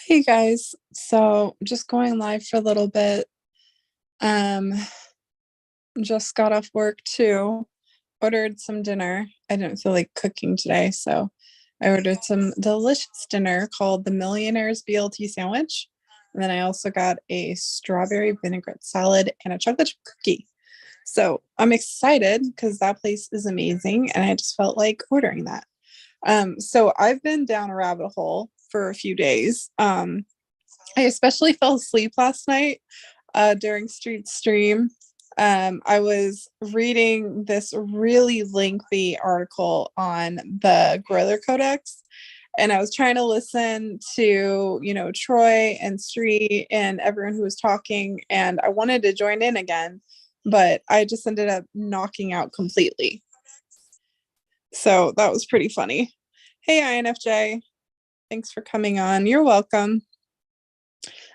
Hey guys, so just going live for a little bit. Um, just got off work too. Ordered some dinner. I didn't feel like cooking today, so I ordered some delicious dinner called the Millionaire's BLT sandwich. And then I also got a strawberry vinaigrette salad and a chocolate chip cookie. So I'm excited because that place is amazing, and I just felt like ordering that. So I've been down a rabbit hole for a few days. I especially fell asleep last night during Street Stream. I was reading this really lengthy article on the Gorilla Codex, and I was trying to listen to, Troy and Street and everyone who was talking, and I wanted to join in again, but I just ended up knocking out completely. So that was pretty funny. Hey, INFJ, thanks for coming on. You're welcome.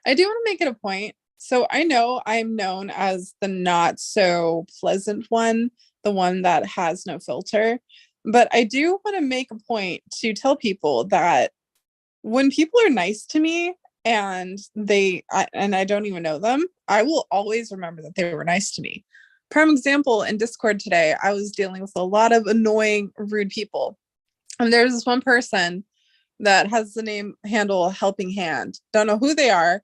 I do want to make it a point. So I know I'm known as the not so pleasant one, the one that has no filter. But I do want to make a point to tell people that when people are nice to me and I don't even know them, I will always remember that they were nice to me. Prime example, in Discord today, I was dealing with a lot of annoying, rude people. And there's this one person that has the name handle Helping Hand. Don't know who they are,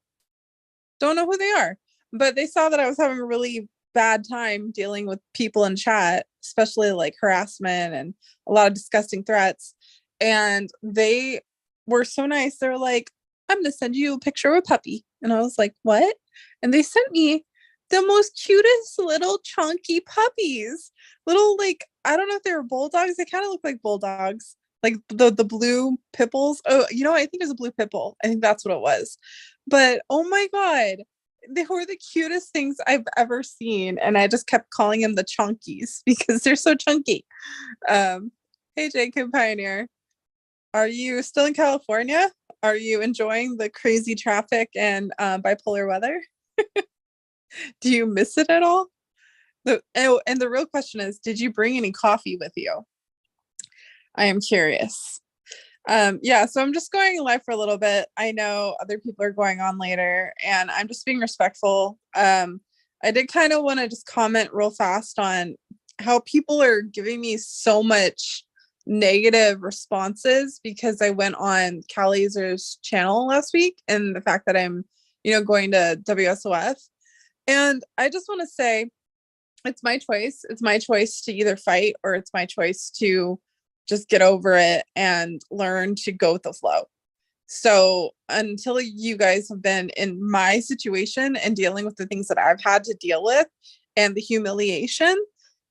but they saw that I was having a really bad time dealing with people in chat, especially like harassment and a lot of disgusting threats. And they were so nice. They were like, I'm going to send you a picture of a puppy. And I was like, what? And they sent me the most cutest little chunky puppies. Little, like, I don't know if they were bulldogs. They kind of look like bulldogs. Like the blue pipples. Oh, I think it was a blue pipple. I think that's what it was. But oh my God, they were the cutest things I've ever seen. And I just kept calling them the chunkies because they're so chunky. Hey, Jacob Pioneer. Are you still in California? Are you enjoying the crazy traffic and bipolar weather? Do you miss it at all? And the real question is, did you bring any coffee with you? I am curious. Yeah, so I'm just going live for a little bit. I know other people are going on later, and I'm just being respectful. I did kind of want to just comment real fast on how people are giving me so much negative responses because I went on Cal Laser's channel last week and the fact that I'm, going to WSOF. And I just want to say it's my choice. It's my choice to either fight or it's my choice to just get over it and learn to go with the flow. So until you guys have been in my situation and dealing with the things that I've had to deal with and the humiliation,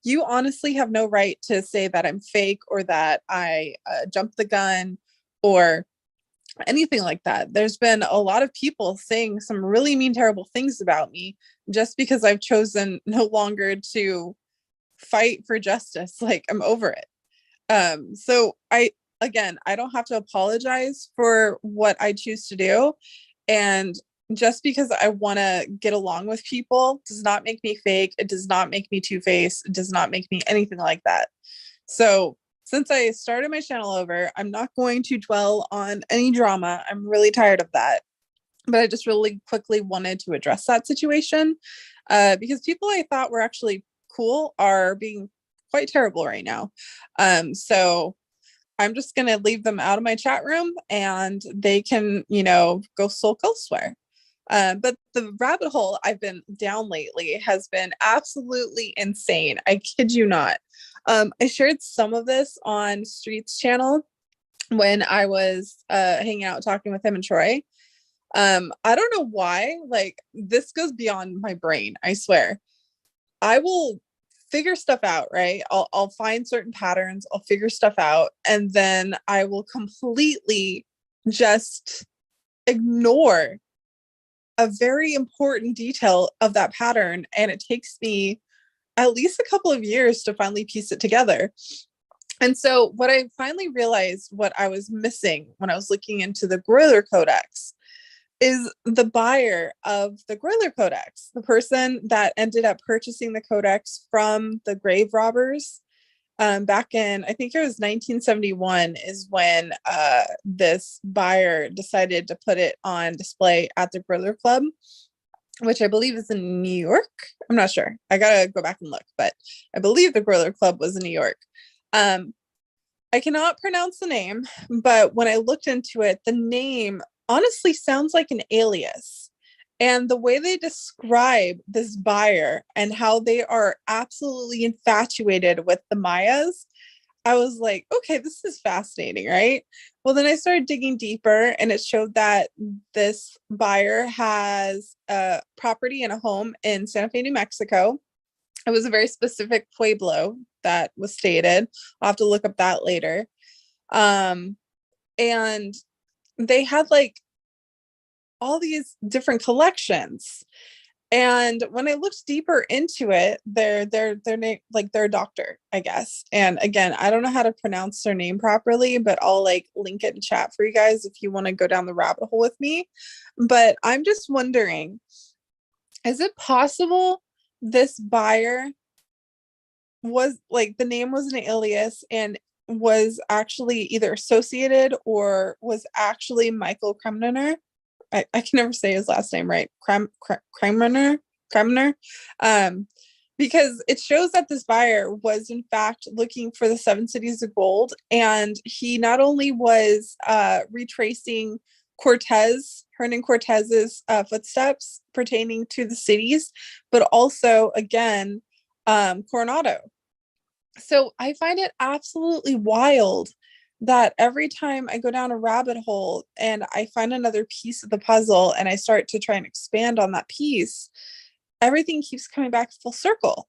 you honestly have no right to say that I'm fake or that I jumped the gun or anything like that. There's been a lot of people saying some really mean, terrible things about me just because I've chosen no longer to fight for justice. Like, I'm over it. So I don't have to apologize for what I choose to do. And just because I want to get along with people does not make me fake. It does not make me two-faced. It does not make me anything like that. So since I started my channel over, I'm not going to dwell on any drama. I'm really tired of that. But I just really quickly wanted to address that situation because people I thought were actually cool are being quite terrible right now. So I'm just going to leave them out of my chat room and they can, go sulk elsewhere. But the rabbit hole I've been down lately has been absolutely insane. I kid you not. I shared some of this on Street's channel when I was hanging out talking with him and Troy. I don't know why, like, this goes beyond my brain, I swear. I will figure stuff out, right? I'll find certain patterns, I'll figure stuff out, and then I will completely just ignore a very important detail of that pattern. And it takes me at least a couple of years to finally piece it together. And so what I finally realized what I was missing when I was looking into the Gorilla Codex is the buyer of the Gorilla Codex, the person that ended up purchasing the codex from the grave robbers. Back in, I think it was 1971, is when this buyer decided to put it on display at the Gorilla Club, which I believe is in New York. I'm not sure. I gotta go back and look, but I believe the Gorilla Club was in New York. I cannot pronounce the name, but when I looked into it, the name honestly sounds like an alias. And the way they describe this buyer and how they are absolutely infatuated with the Mayas, I was like, okay, this is fascinating, right? Well, then I started digging deeper, and it showed that this buyer has a property and a home in Santa Fe, New Mexico. It was a very specific pueblo that was stated. I'll have to look up that later. And they had like all these different collections. And when I looked deeper into it, their name, like they're a doctor, I guess. And again, I don't know how to pronounce their name properly, but I'll like link it in chat for you guys if you want to go down the rabbit hole with me. But I'm just wondering, is it possible this buyer was like, the name was an alias and was actually either associated or was actually Michael Kremner? I can never say his last name right. Kremner. Because it shows that this buyer was in fact looking for the 7 cities of gold, and he not only was retracing Hernan Cortez's footsteps pertaining to the cities, but also again Coronado. So I find it absolutely wild that every time I go down a rabbit hole and I find another piece of the puzzle and I start to try and expand on that piece, everything keeps coming back full circle.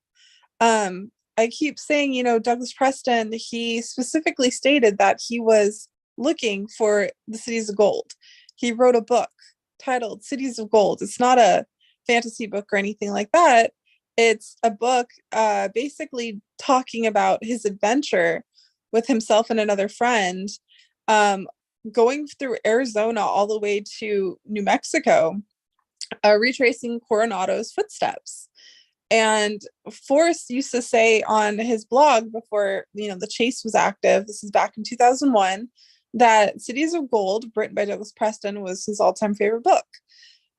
I keep saying, Douglas Preston, he specifically stated that he was looking for the cities of gold. He wrote a book titled Cities of Gold. It's not a fantasy book or anything like that. It's a book basically talking about his adventure with himself and another friend, going through Arizona all the way to New Mexico, retracing Coronado's footsteps. And Forrest used to say on his blog before, the chase was active, this is back in 2001, that Cities of Gold, written by Douglas Preston, was his all-time favorite book.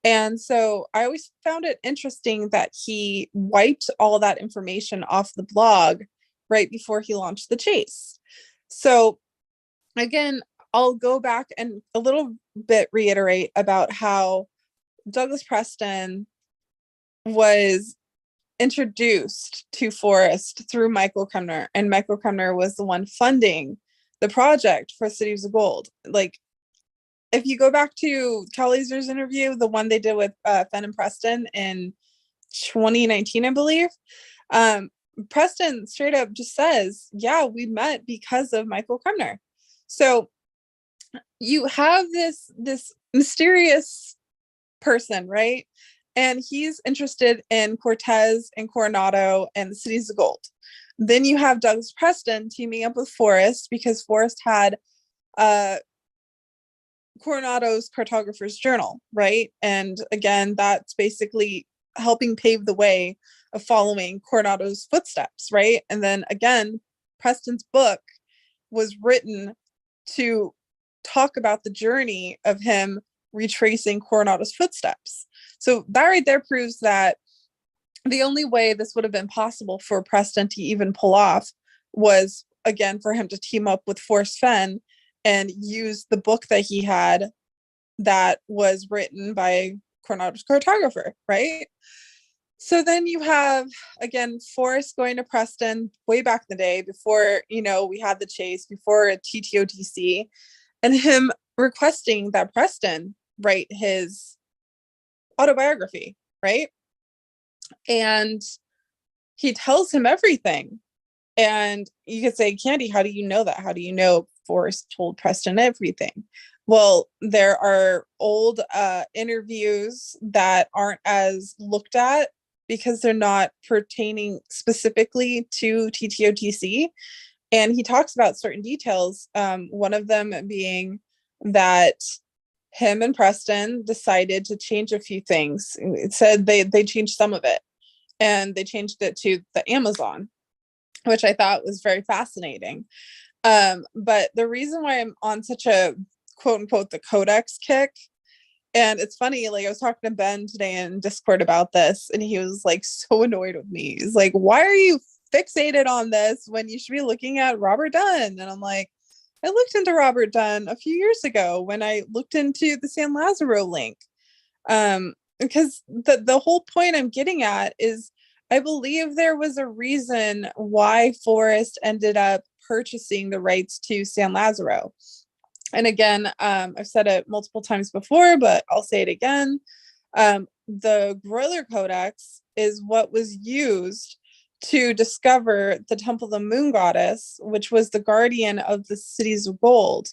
And so I always found it interesting that he wiped all that information off the blog right before he launched the chase. So again, I'll go back and a little bit reiterate about how Douglas Preston was introduced to Forrest through Michael Kremner, and Michael Kremner was the one funding the project for Cities of Gold. Like, if you go back to Callieser's interview, the one they did with Fenn and Preston in 2019, I believe, Preston straight up just says, yeah, we met because of Michael Kremner. So you have this mysterious person, right? And he's interested in Cortez and Coronado and the Cities of Gold. Then you have Douglas Preston teaming up with Forrest because Forrest had Coronado's cartographer's journal, right? And again, that's basically helping pave the way of following Coronado's footsteps, right? And then again, Preston's book was written to talk about the journey of him retracing Coronado's footsteps. So that right there proves that the only way this would have been possible for Preston to even pull off was, again, for him to team up with Forrest Fenn and use the book that he had that was written by Coronado's cartographer, right? So then you have, again, Forrest going to Preston way back in the day before, we had the chase, before TTOTC, and him requesting that Preston write his autobiography, right? And he tells him everything. And you could say, Candy, how do you know that? How do you know Forrest told Preston everything? Well, there are old interviews that aren't as looked at because they're not pertaining specifically to TTOTC. And he talks about certain details. One of them being that him and Preston decided to change a few things. It said they changed some of it, and they changed it to the Amazon, which I thought was very fascinating. But the reason why I'm on such a quote unquote the Codex kick, and it's funny, like I was talking to Ben today in Discord about this, and he was like so annoyed with me. He's like, why are you fixated on this when you should be looking at Robert Dunn? And I'm like, I looked into Robert Dunn a few years ago when I looked into the San Lazaro link. Because the whole point I'm getting at is I believe there was a reason why Forrest ended up purchasing the rights to San Lazaro. And again, I've said it multiple times before, but I'll say it again. The Gorilla Codex is what was used to discover the Temple of the Moon Goddess, which was the guardian of the cities of gold.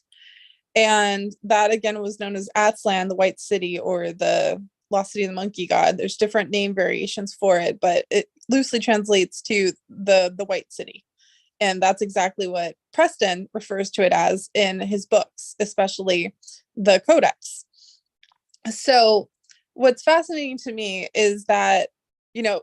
And that again was known as Aztlan, the White City, or the Lost City of the Monkey God. There's different name variations for it, but it loosely translates to the White City. And that's exactly what Preston refers to it as in his books, especially the Codex. So what's fascinating to me is that, you know,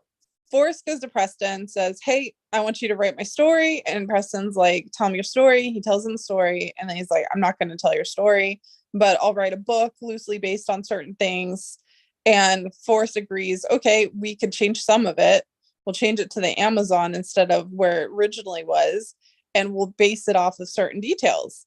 Forrest goes to Preston, says, hey, I want you to write my story. And Preston's like, tell me your story. He tells him the story. And then he's like, I'm not going to tell your story, but I'll write a book loosely based on certain things. And Forrest agrees, okay, we could change some of it. We'll change it to the Amazon instead of where it originally was. And we'll base it off of certain details.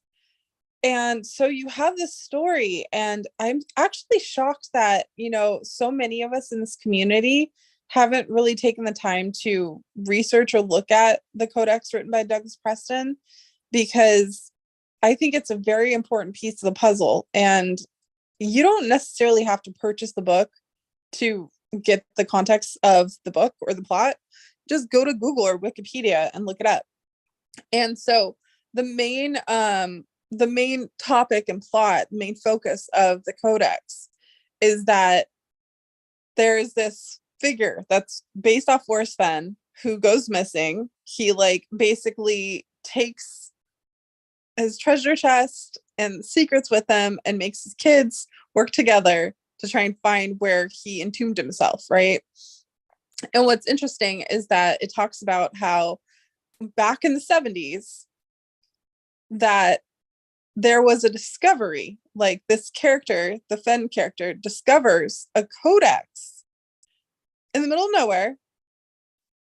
And so you have this story, and I'm actually shocked that, you know, so many of us in this community haven't really taken the time to research or look at the Codex written by Douglas Preston, because I think it's a very important piece of the puzzle. And you don't necessarily have to purchase the book to get the context of the book or the plot. Just go to Google or Wikipedia and look it up. And so the main topic and plot, main focus of the Codex is that there's this figure that's based off Forrest Fenn who goes missing. He like basically takes his treasure chest and secrets with him and makes his kids work together to try and find where he entombed himself, right? And what's interesting is that it talks about how back in the 70s that there was a discovery, like this character, the Fenn character, discovers a codex in the middle of nowhere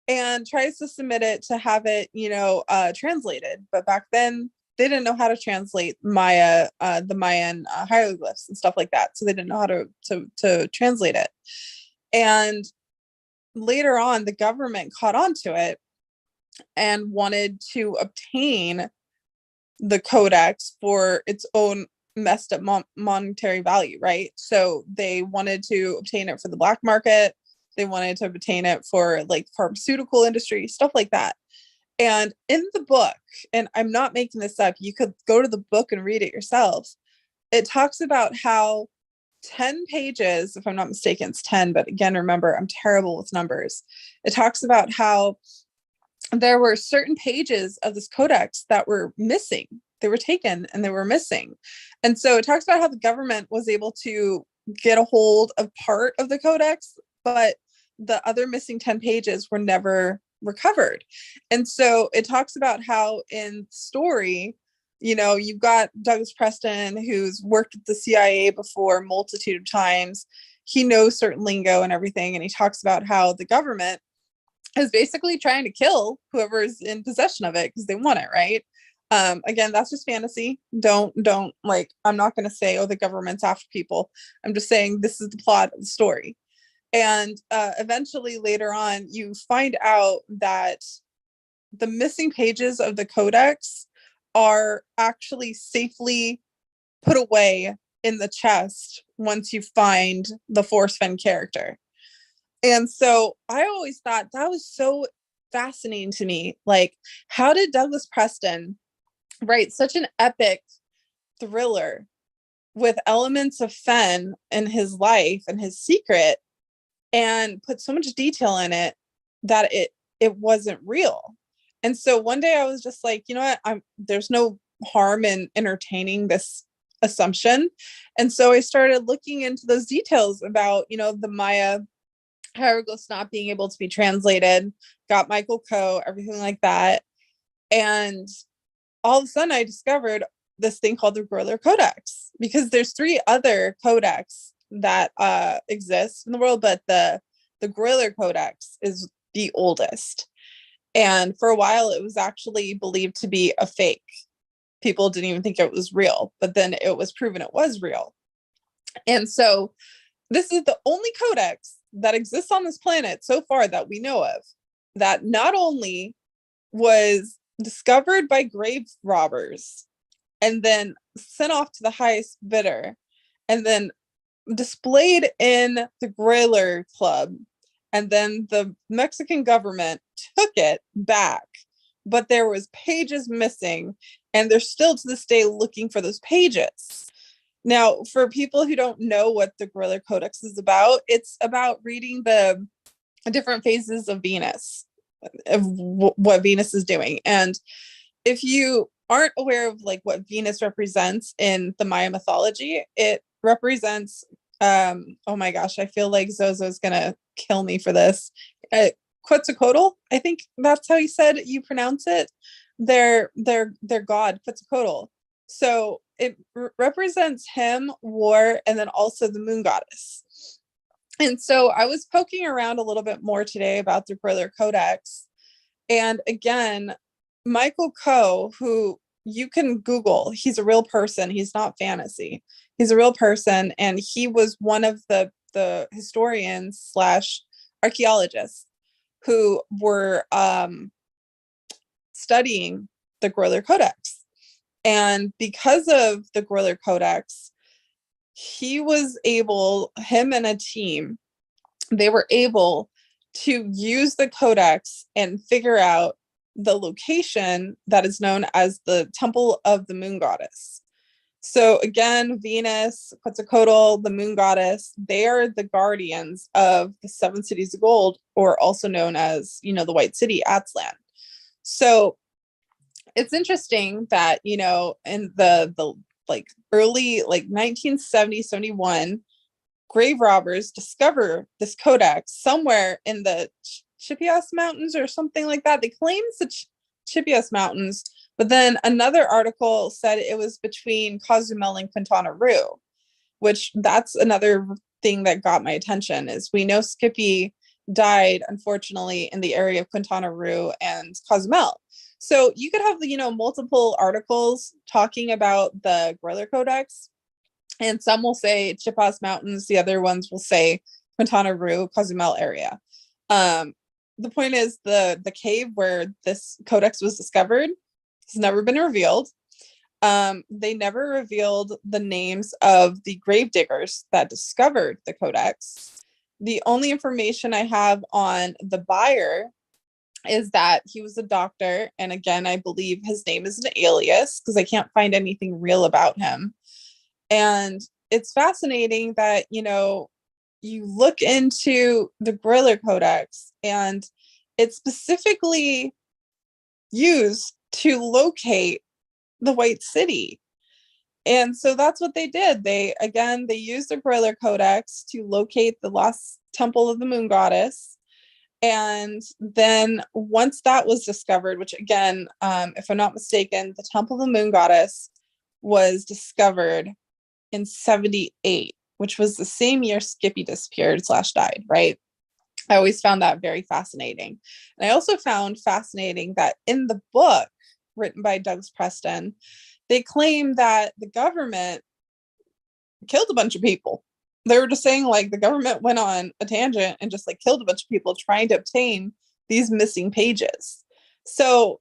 and tries to submit it to have it, you know, translated. But back then they didn't know how to translate Maya, the Mayan hieroglyphs and stuff like that. So they didn't know how to translate it. And later on, the government caught on to it and wanted to obtain the codex for its own messed up monetary value, right? So they wanted to obtain it for the black market. They wanted to obtain it for like pharmaceutical industry, stuff like that. And in the book, and I'm not making this up, you could go to the book and read it yourself. It talks about how 10 pages, if I'm not mistaken, it's 10, but again, remember, I'm terrible with numbers. It talks about how there were certain pages of this codex that were missing. They were taken and they were missing. And so it talks about how the government was able to get a hold of part of the codex, but the other missing 10 pages were never recovered. And so it talks about how in story, you know, you've got Douglas Preston, who's worked with the CIA before a multitude of times. He knows certain lingo and everything. And he talks about how the government is basically trying to kill whoever is in possession of it because they want it, right? Again, that's just fantasy. Don't like, I'm not going to say, oh, the government's after people. I'm just saying this is the plot of the story. And eventually later on, you find out that the missing pages of the codex are actually safely put away in the chest once you find the Forrest Fenn character. And so I always thought that was so fascinating to me. Like, how did Douglas Preston write such an epic thriller with elements of Fenn in his life and his secret and put so much detail in it that it wasn't real? And so one day I was just like, you know what, there's no harm in entertaining this assumption. And so I started looking into those details about, the Maya hieroglyphs not being able to be translated, got Michael Coe, everything like that. And all of a sudden I discovered this thing called the Gorilla Codex, because there's 3 other codex that exist in the world, but the Gorilla Codex is the oldest. And for a while it was actually believed to be a fake. People didn't even think it was real, but then it was proven it was real. And so this is the only codex that exists on this planet so far that we know of, that not only was discovered by grave robbers and then sent off to the highest bidder and then displayed in the Grailer Club, and then the Mexican government took it back, but there was pages missing, and they're still to this day looking for those pages. Now, for people who don't know what the Gorilla Codex is about, it's about reading the different phases of Venus, of what Venus is doing. And if you aren't aware of like what Venus represents in the Maya mythology, it represents, oh my gosh, I feel like Zozo's gonna kill me for this. Quetzalcoatl, I think that's how you said you pronounce it. Their god, Quetzalcoatl. So it represents him, war, and then also the moon goddess. And so I was poking around a little bit more today about the Gorilla Codex. And again, Michael Coe, who you can Google, he's a real person. He's not fantasy. He's a real person. And he was one of the historians / archaeologists who were studying the Gorilla Codex. And because of the Gorilla Codex, he was able, him and a team, they were able to use the codex and figure out the location that is known as the Temple of the Moon Goddess. So again, Venus, Quetzalcoatl, the Moon Goddess, they are the guardians of the 7 cities of gold, or also known as, the White City, Aztlan. So it's interesting that, in the like early, like 1970, 71, grave robbers discover this codex somewhere in the Chiapas Mountains or something like that. They claim it's the Chiapas Mountains, but then another article said it was between Cozumel and Quintana Roo, which that's another thing that got my attention. Is we know Skippy died, unfortunately, in the area of Quintana Roo and Cozumel. So you could have, multiple articles talking about the Gorilla Codex, and some will say Chiapas Mountains, the other ones will say Quintana Roo, Cozumel area. The point is the cave where this codex was discovered has never been revealed. They never revealed the names of the grave diggers that discovered the codex. The only information I have on the buyer is that he was a doctor. And again, I believe his name is an alias because I can't find anything real about him. And it's fascinating that, you look into the Gorilla Codex and it's specifically used to locate the White City. And so that's what they did. They used the Gorilla Codex to locate the lost Temple of the Moon Goddess. And then once that was discovered, which again, if I'm not mistaken, the Temple of the Moon Goddess was discovered in 78, which was the same year Skippy disappeared / died, right? I always found that very fascinating. And I also found fascinating that in the book written by Douglas Preston, they claim that the government killed a bunch of people. They were just saying like the government went on a tangent and just like killed a bunch of people trying to obtain these missing pages. So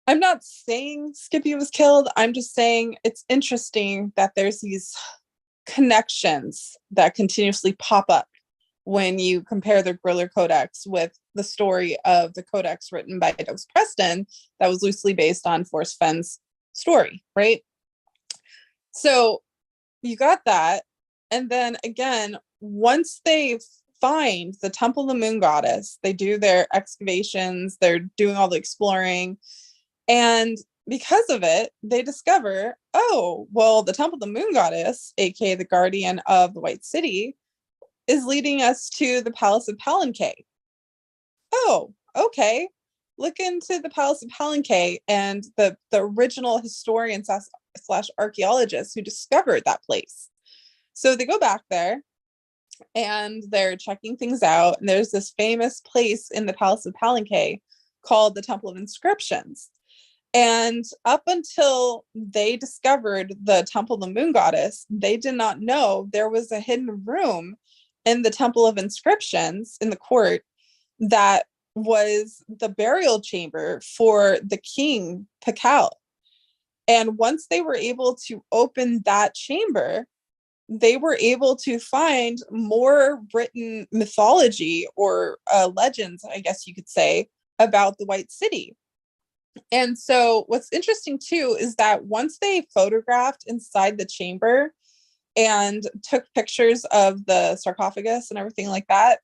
I'm not saying Skippy was killed. I'm just saying it's interesting that there's these connections that continuously pop up when you compare the Gorilla Codex with the story of the codex written by Douglas Preston that was loosely based on Forrest Fenn's story, right? So you got that. And then again, once they find the Temple of the Moon Goddess, they do their excavations, they're doing all the exploring, and because of it, they discover, oh, well, the Temple of the Moon Goddess, aka the guardian of the White City, is leading us to the Palace of Palenque. Oh, okay. Look into the Palace of Palenque and the original historian slash archaeologist who discovered that place. So they go back there and they're checking things out. And there's this famous place in the Palace of Palenque called the Temple of Inscriptions. And up until they discovered the Temple of the Moon Goddess, they did not know there was a hidden room in the Temple of Inscriptions in the court that was the burial chamber for the king Pakal. And once they were able to open that chamber, they were able to find more written mythology or legends, I guess you could say, about the White City. And so what's interesting too is that once they photographed inside the chamber and took pictures of the sarcophagus and everything like that,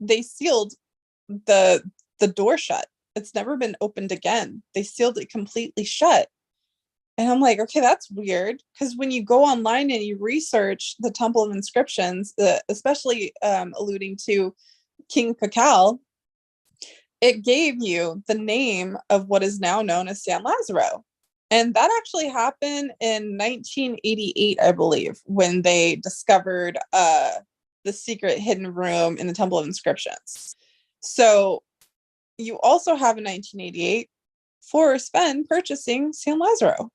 they sealed the door shut. It's never been opened again. They sealed it completely shut. And I'm like, okay, that's weird. Because when you go online and you research the Temple of Inscriptions, especially alluding to King Pakal, it gave you the name of what is now known as San Lazaro. And that actually happened in 1988, I believe, when they discovered the secret hidden room in the Temple of Inscriptions. So you also have in 1988, Forrest Fenn purchasing San Lazaro.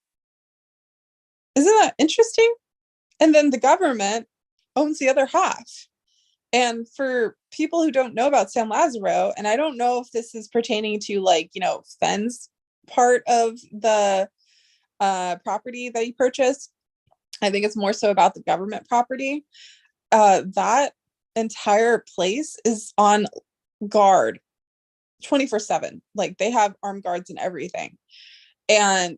Isn't that interesting? And then the government owns the other half. And for people who don't know about San Lazaro, and I don't know if this is pertaining to like, Fenn's part of the property that he purchased. I think it's more so about the government property. That entire place is on guard 24/7. Like they have armed guards and everything. And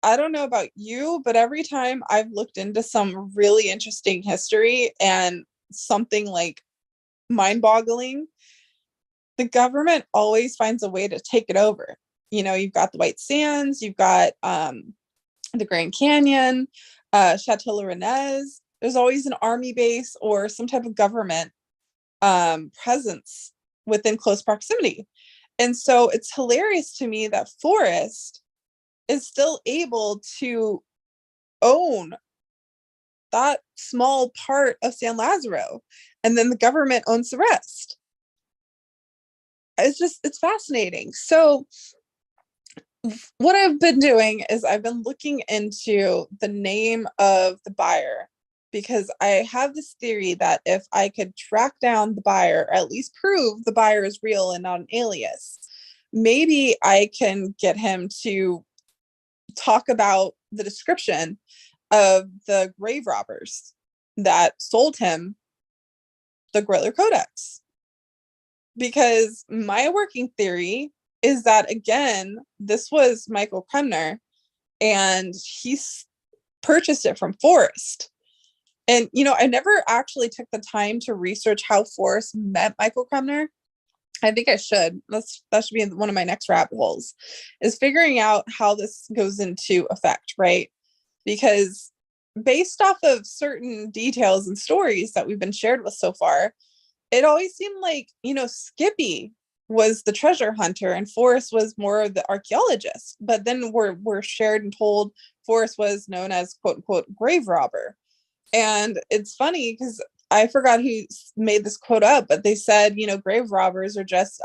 I don't know about you, but every time I've looked into some really interesting history and something like mind-boggling, the government always finds a way to take it over. You've got the White Sands, you've got the Grand Canyon, Chateau Rennes. There's always an army base or some type of government presence within close proximity. And so it's hilarious to me that Forrest is still able to own that small part of San Lazaro, and then the government owns the rest. It's fascinating. So what I've been doing is I've been looking into the name of the buyer, because I have this theory that if I could track down the buyer, or at least prove the buyer is real and not an alias, maybe I can get him to talk about the description of the grave robbers that sold him the Gorilla Codex. Because my working theory is that, again, this was Michael Kremner and he's purchased it from Forrest. And, I never actually took the time to research how Forrest met Michael Kremner. I think I should. That should be one of my next rabbit holes, is figuring out how this goes into effect, right? Because based off of certain details and stories that we've been shared with so far, it always seemed like, Skippy was the treasure hunter and Forrest was more of the archaeologist. But then we're shared and told Forrest was known as quote unquote grave robber. And it's funny because I forgot who made this quote up, but they said, grave robbers are just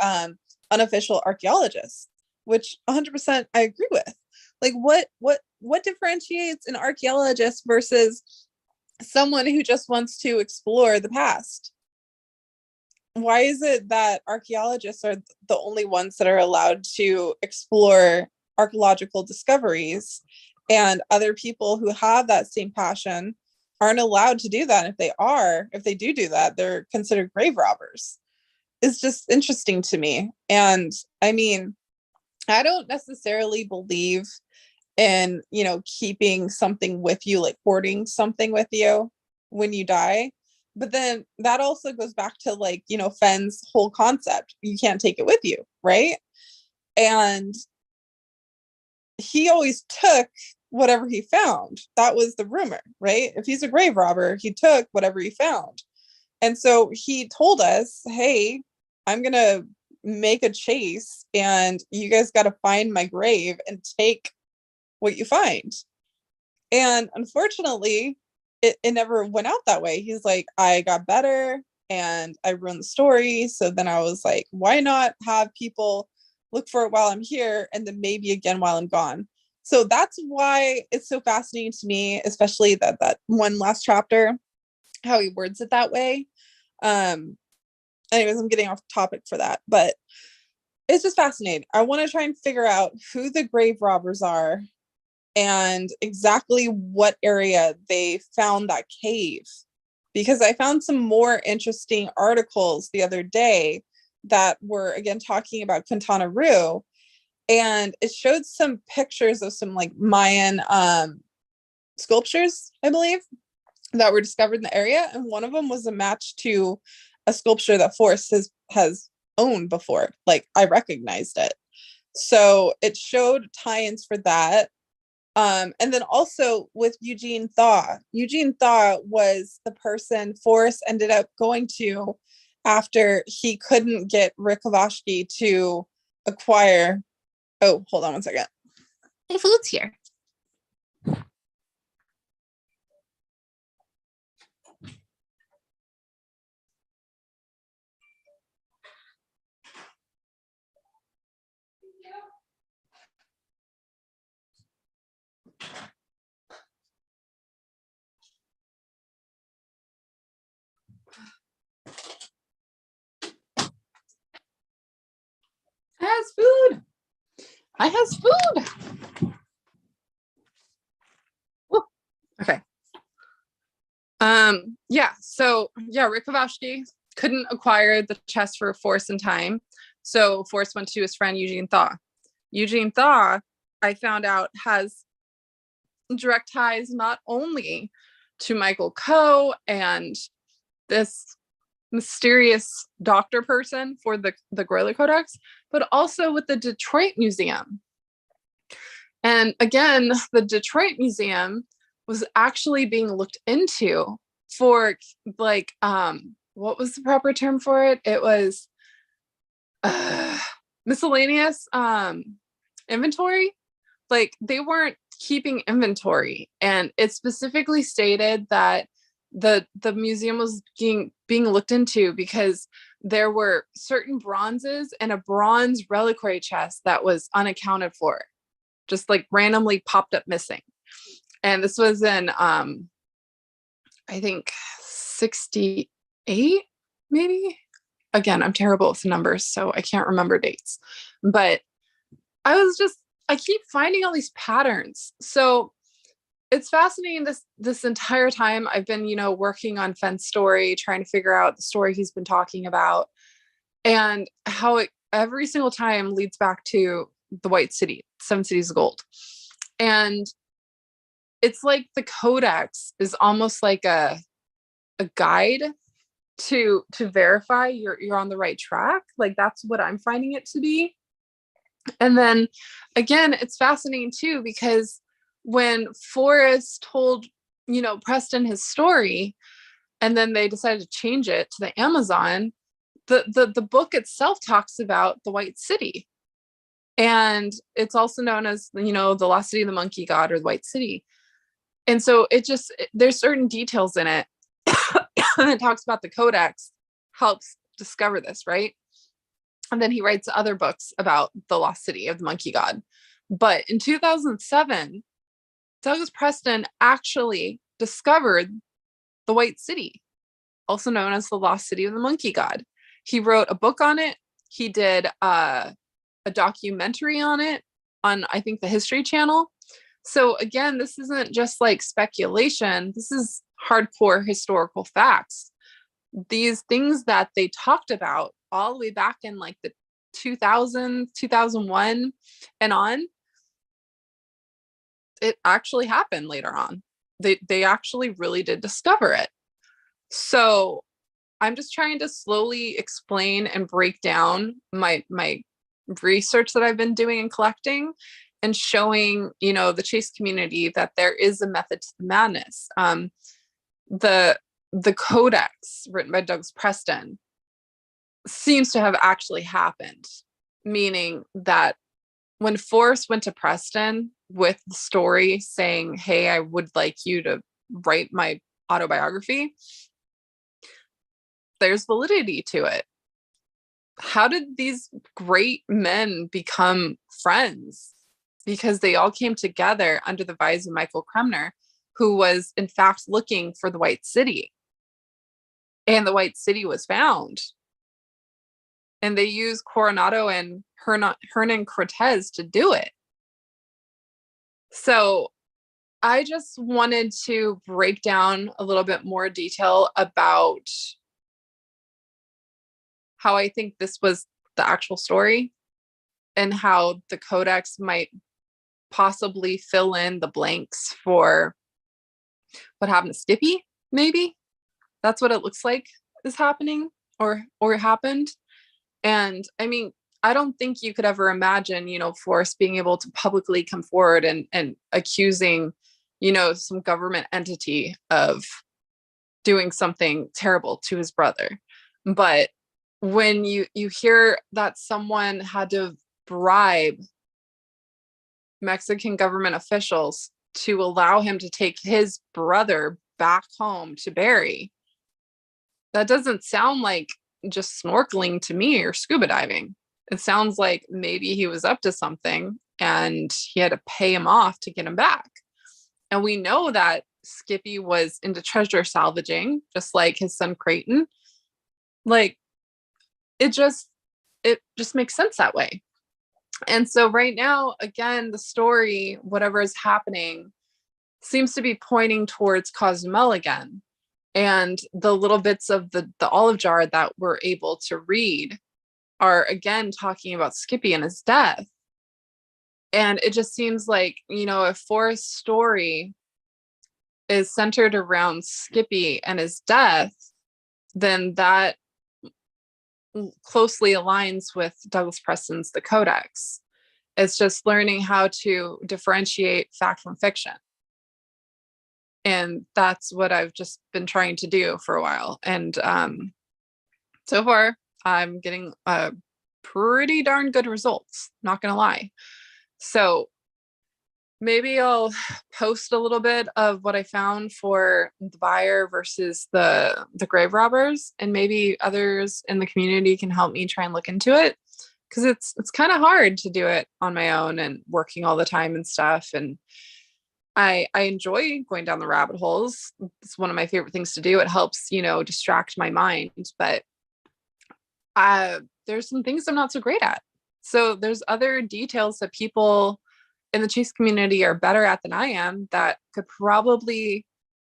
unofficial archaeologists, which 100% I agree with. Like what differentiates an archaeologist versus someone who just wants to explore the past? Why is it that archaeologists are the only ones that are allowed to explore archaeological discoveries, and other people who have that same passion aren't allowed to do that? If they do that, they're considered grave robbers. It's just interesting to me. And I mean, I don't necessarily believe in, keeping something with you, like hoarding something with you when you die. But then that also goes back to like, Fenn's whole concept. You can't take it with you, right? And he always took whatever he found. That was the rumor, right? If he's a grave robber, he took whatever he found. And so he told us, hey, I'm going to make a chase and you guys got to find my grave and take what you find. And unfortunately, it never went out that way. He's like, I got better and I ruined the story. So then I was like, why not have people look for it while I'm here and then maybe again while I'm gone? So that's why it's so fascinating to me, especially that one last chapter, how he words it that way. Anyways, I'm getting off topic for that, but it's just fascinating. I want to try and figure out who the grave robbers are and exactly what area they found that cave, because I found some more interesting articles the other day that were again talking about Quintana Roo, and it showed some pictures of some like Mayan sculptures, I believe, that were discovered in the area, and one of them was a match to a sculpture that Forrest has owned before. Like, I recognized it. So it showed tie-ins for that. And then also with Eugene Thaw. Eugene Thaw was the person Forrest ended up going to after he couldn't get Rick Kavashki to acquire. Oh, hold on one second. My food's here. Has food. I has food. Ooh. Okay. Rick Kavashki couldn't acquire the chest for Forrest in time. So Forrest went to his friend Eugene Thaw. Eugene Thaw, I found out, has direct ties not only to Michael Coe and this mysterious doctor person for the Gorilla Codex, but also with the Detroit Museum. And again, the Detroit Museum was actually being looked into for like, what was the proper term for it? It was miscellaneous inventory. Like, they weren't keeping inventory, and it specifically stated that the museum was being looked into because there were certain bronzes and a bronze reliquary chest that was unaccounted for, just like randomly popped up missing. And this was in I think 68, maybe. Again, I'm terrible with numbers, so I can't remember dates, but I keep finding all these patterns. So it's fascinating. This entire time I've been, working on Fenn's story, trying to figure out the story he's been talking about, and how it every single time leads back to the White City, 7 Cities of Gold. And it's like the Codex is almost like a guide to verify you're on the right track. Like, that's what I'm finding it to be. And then again, it's fascinating too, because when Forrest told, Preston his story, and then they decided to change it to the Amazon, the book itself talks about the White City. And it's also known as, the Lost City of the Monkey God, or the White City. And so there's certain details in it and it talks about the Codex helps discover this, right? And then he writes other books about the Lost City of the Monkey God. But in 2007, Douglas Preston actually discovered the White City, also known as the Lost City of the Monkey God. He wrote a book on it. He did a documentary on it on, I think, the History Channel. So again, this isn't just like speculation. This is hardcore historical facts. These things that they talked about all the way back in like the 2000, 2001 and on, it actually happened later on. They actually really did discover it. So I'm just trying to slowly explain and break down my research that I've been doing and collecting, and showing, the chase community that there is a method to the madness. The Codex written by Douglas Preston seems to have actually happened, meaning that when Forrest went to Preston with the story saying, hey, I would like you to write my autobiography, there's validity to it. How did these great men become friends? Because they all came together under the advice of Michael Kremner, who was in fact looking for the White City. And the White City was found. And they used Coronado and Hernan Cortez to do it. So I just wanted to break down a little bit more detail about how I think this was the actual story and how the Codex might possibly fill in the blanks for what happened to Skippy, maybe. That's what it looks like is happening or happened. And I mean, I don't think you could ever imagine, Forrest being able to publicly come forward and accusing, some government entity of doing something terrible to his brother. But when you hear that someone had to bribe Mexican government officials to allow him to take his brother back home to bury, that doesn't sound like just snorkeling to me or scuba diving. It sounds like maybe he was up to something and he had to pay him off to get him back. And we know that Skippy was into treasure salvaging, just like his son Creighton. Like, it just makes sense that way. And so right now, again, the story, whatever is happening, seems to be pointing towards Cozumel again. And the little bits of the olive jar that we're able to read are again talking about Skippy and his death. And it just seems like, if Forrest's story is centered around Skippy and his death, then that closely aligns with Douglas Preston's The Codex. It's just learning how to differentiate fact from fiction. And that's what I've just been trying to do for a while. And so far, I'm getting pretty darn good results, not going to lie. So maybe I'll post a little bit of what I found for the buyer versus the grave robbers, and maybe others in the community can help me try and look into it, because it's kind of hard to do it on my own and working all the time and stuff. And I enjoy going down the rabbit holes. It's one of my favorite things to do. It helps, distract my mind, but there's some things I'm not so great at. So there's other details that people in the chase community are better at than I am, that could probably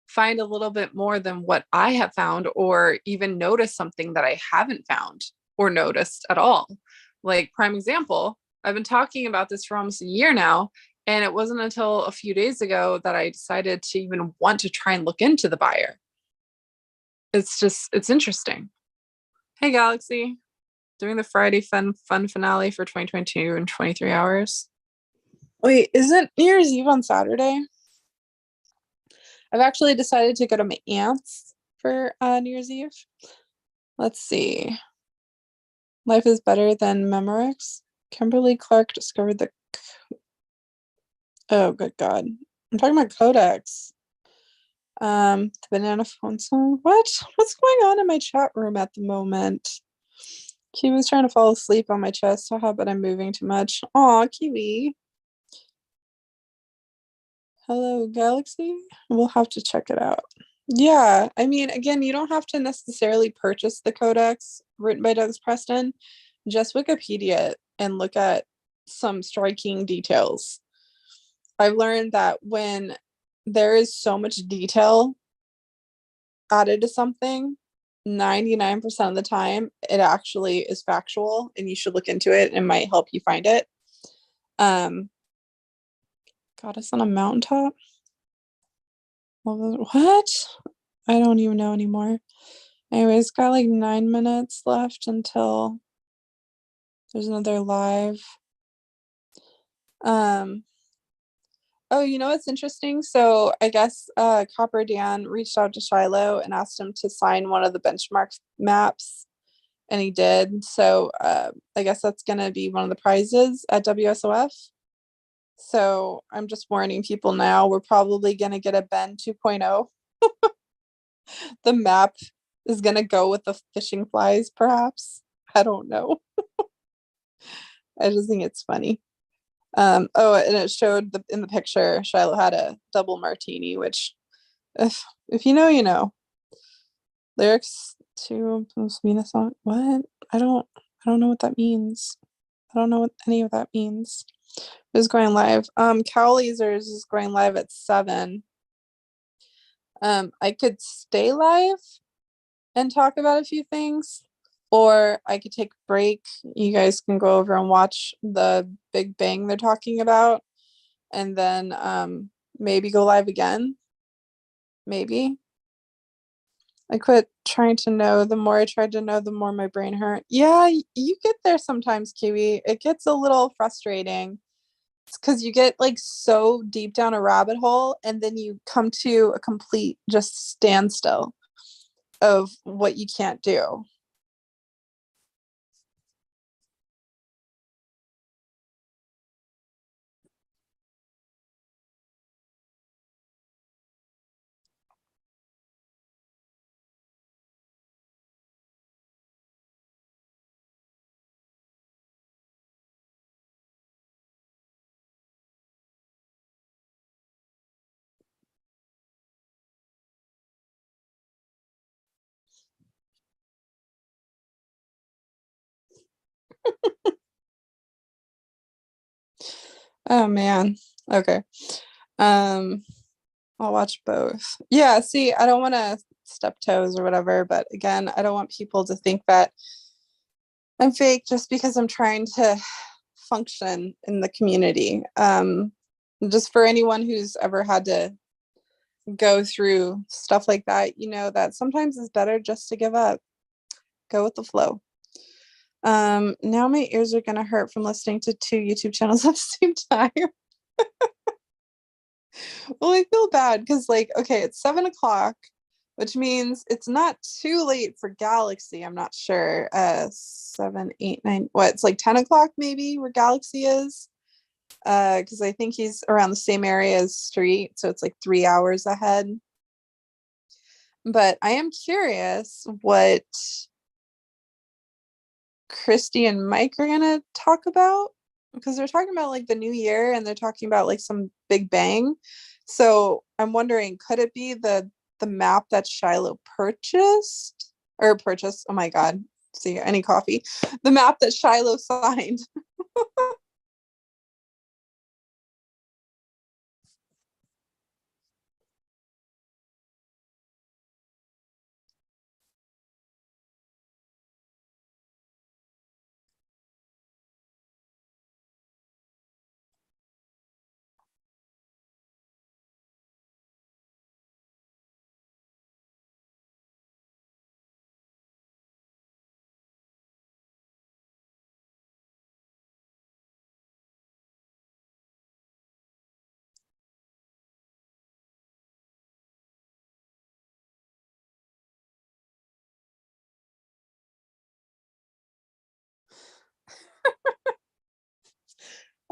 find a little bit more than what I have found, or even notice something that I haven't found or noticed at all. Like, prime example, I've been talking about this for almost a year now, and it wasn't until a few days ago that I decided to even want to try and look into the buyer. It's interesting. Hey, Galaxy. Doing the Friday fun finale for 2022 in 23 hours. Wait, isn't New Year's Eve on Saturday? I've actually decided to go to my aunt's for New Year's Eve. Let's see. Life is better than Memorex. Kimberly Clark discovered the... Oh, good God. I'm talking about Codex. The banana phone song. What's going on in my chat room at the moment? Kiwi's trying to fall asleep on my chest. Haha, but I'm moving too much. Aw, Kiwi. Hello, Galaxy. We'll have to check it out. Yeah, I mean, again, you don't have to necessarily purchase the Codex written by Douglas Preston. Just Wikipedia it and look at some striking details. I've learned that when there is so much detail added to something, 99% of the time, it actually is factual, and you should look into it. It might help you find it. Goddess on a mountaintop? What? I don't even know anymore. Anyways, got like 9 minutes left until there's another live. Oh, you know what's interesting? So I guess Copper Dan reached out to Shiloh and asked him to sign one of the benchmark maps, and he did. So I guess that's gonna be one of the prizes at WSOF. So I'm just warning people now, we're probably gonna get a Ben 2.0. The map is gonna go with the fishing flies, perhaps. I don't know. I just think it's funny. Oh, and it showed in the picture Shiloh had a double martini, which if you know, you know. Lyrics to Mina song. What? I don't know what that means. I don't know what any of that means. It's going live. Cow Lasers is going live at 7. I could stay live and talk about a few things, or I could take a break. You guys can go over and watch the Big Bang they're talking about, and then maybe go live again. Maybe. I quit trying to know. The more I tried to know, the more my brain hurt. Yeah, you get there sometimes, Kiwi. It gets a little frustrating. It's because you get like so deep down a rabbit hole and then you come to a complete just standstill of what you can't do. Oh man. Okay. Um, I'll watch both. Yeah, see, I don't want to step toes or whatever, but again, I don't want people to think that I'm fake just because I'm trying to function in the community. Just for anyone who's ever had to go through stuff like that, you know that sometimes it's better just to give up, go with the flow. Now my ears are gonna hurt from listening to 2 YouTube channels at the same time. Well, I feel bad because, like, okay, it's 7 o'clock, which means it's not too late for Galaxy. I'm not sure. 7, 8, 9. What? It's like 10 o'clock, maybe, where Galaxy is. Because I think he's around the same area as Street, so it's like 3 hours ahead. But I am curious what Christy and Mike are gonna talk about, because they're talking about like the new year and they're talking about like some big bang. So I'm wondering, could it be the map that Shiloh purchased or purchased? Oh my god. See, any coffee? The map that Shiloh signed.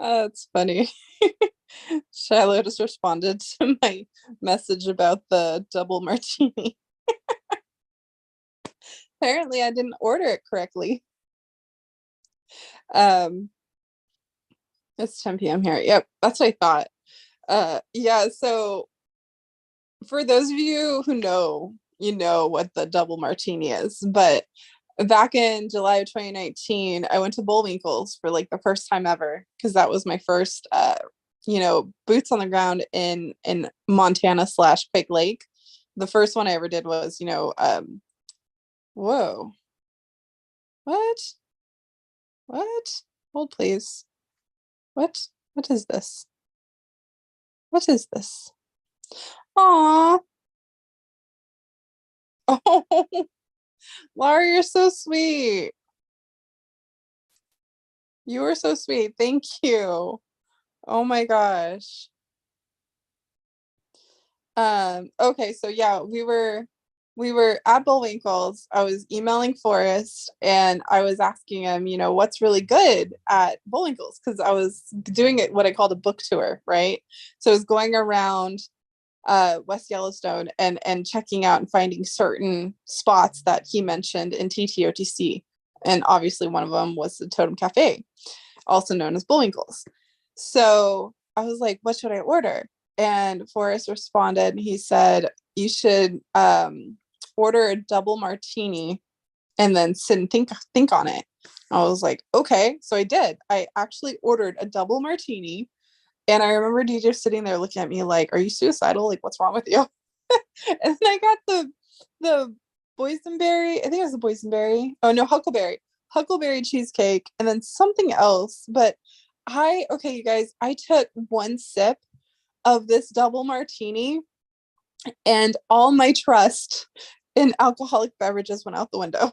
It's funny. Shiloh just responded to my message about the double martini. Apparently I didn't order it correctly. Um, it's 10 p.m. here. Yep, that's what I thought. Yeah, so for those of you who know, you know what the double martini is, but back in July of 2019, I went to Bullwinkle's for like the first time ever because that was my first boots on the ground in Montana slash Quake Lake. The first one I ever did was, whoa, what? What? Hold please. What? What is this? What is this? Aw. Oh, Laura, you're so sweet. You were so sweet. Thank you. Oh my gosh. Okay, so yeah, we were at Bullwinkle's. I was emailing Forrest and I was asking him, what's really good at Bullwinkle's because I was doing it what I called a book tour, right? So I was going around West Yellowstone and checking out and finding certain spots that he mentioned in TTOTC. And obviously one of them was the Totem Cafe, also known as Bullwinkle's. So I was like, what should I order? And Forrest responded and he said, you should order a double martini and then sit and think on it. I was like, okay. So I did. I actually ordered a double martini. And I remember DJ sitting there looking at me like, are you suicidal? Like, what's wrong with you? And then I got the boysenberry, I think it was the boysenberry. Oh no, huckleberry cheesecake, and then something else. But okay, you guys, I took one sip of this double martini and all my trust in alcoholic beverages went out the window.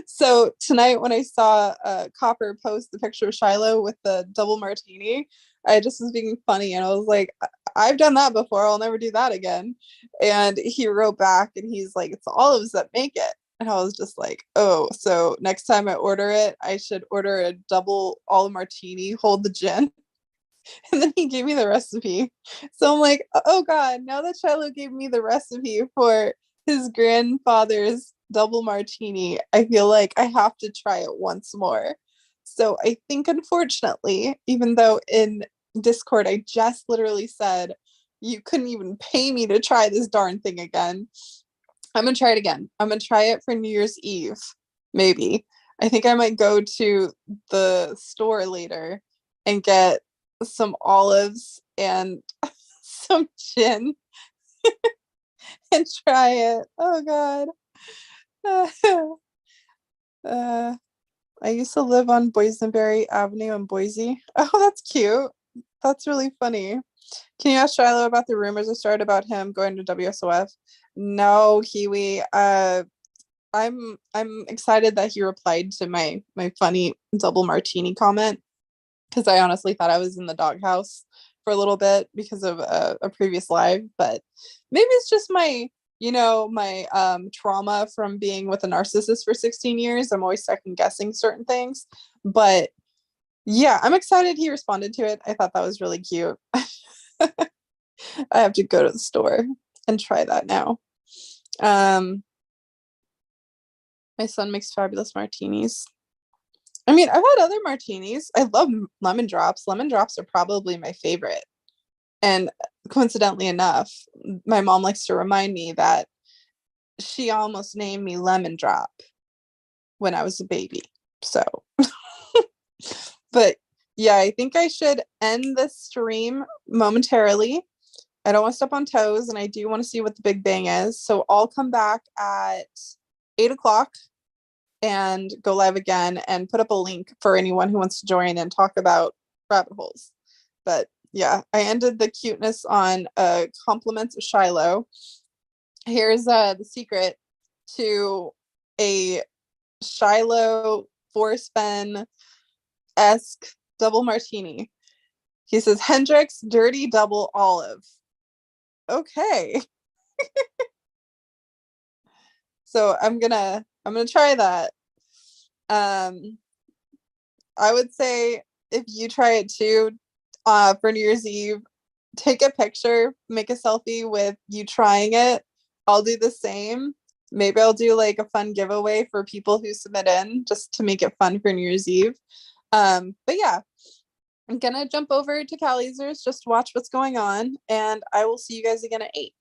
So tonight when I saw Copper post the picture of Shiloh with the double martini, I just was being funny and I was like, I've done that before. I'll never do that again. And he wrote back and he's like, it's the olives that make it. And I was just like, oh, so next time I order it, I should order a double olive martini, hold the gin. And then he gave me the recipe. So I'm like, oh God, now that Shiloh gave me the recipe for his grandfather's double martini, I feel like I have to try it once more. So I think, unfortunately, even though in Discord I just literally said you couldn't even pay me to try this darn thing again, I'm gonna try it again. I'm gonna try it for New Year's Eve, maybe. I think I might go to the store later and get some olives and some gin and try it. Oh God. uh, I used to live on Boysenberry Avenue in Boise. Oh, that's cute. That's really funny. Can you ask Shiloh about the rumors that started about him going to WSOF? No, Kiwi. I'm excited that he replied to my funny double martini comment because I honestly thought I was in the doghouse for a little bit because of a previous live, but maybe it's just my trauma from being with a narcissist for 16 years. I'm always second guessing certain things, but yeah, I'm excited he responded to it. I thought that was really cute. I have to go to the store and try that now. My son makes fabulous martinis. I mean, I've had other martinis. I love lemon drops. Lemon drops are probably my favorite. And coincidentally enough, my mom likes to remind me that she almost named me Lemon Drop when I was a baby. So, but yeah, I think I should end the stream momentarily. I don't want to step on toes and I do want to see what the big bang is. So I'll come back at 8 o'clock and go live again and put up a link for anyone who wants to join and talk about rabbit holes. But yeah, I ended the cuteness on compliments of Shiloh. Here's the secret to a Shiloh Forrest Fenn esque double martini. He says Hendrick's dirty double olive. Okay. So I'm gonna try that. I would say if you try it too, for New Year's Eve, take a picture, make a selfie with you trying it. I'll do the same. Maybe I'll do like a fun giveaway for people who submit in just to make it fun for New Year's Eve. But yeah, I'm gonna jump over to Callie's just to watch what's going on, and I will see you guys again at 8.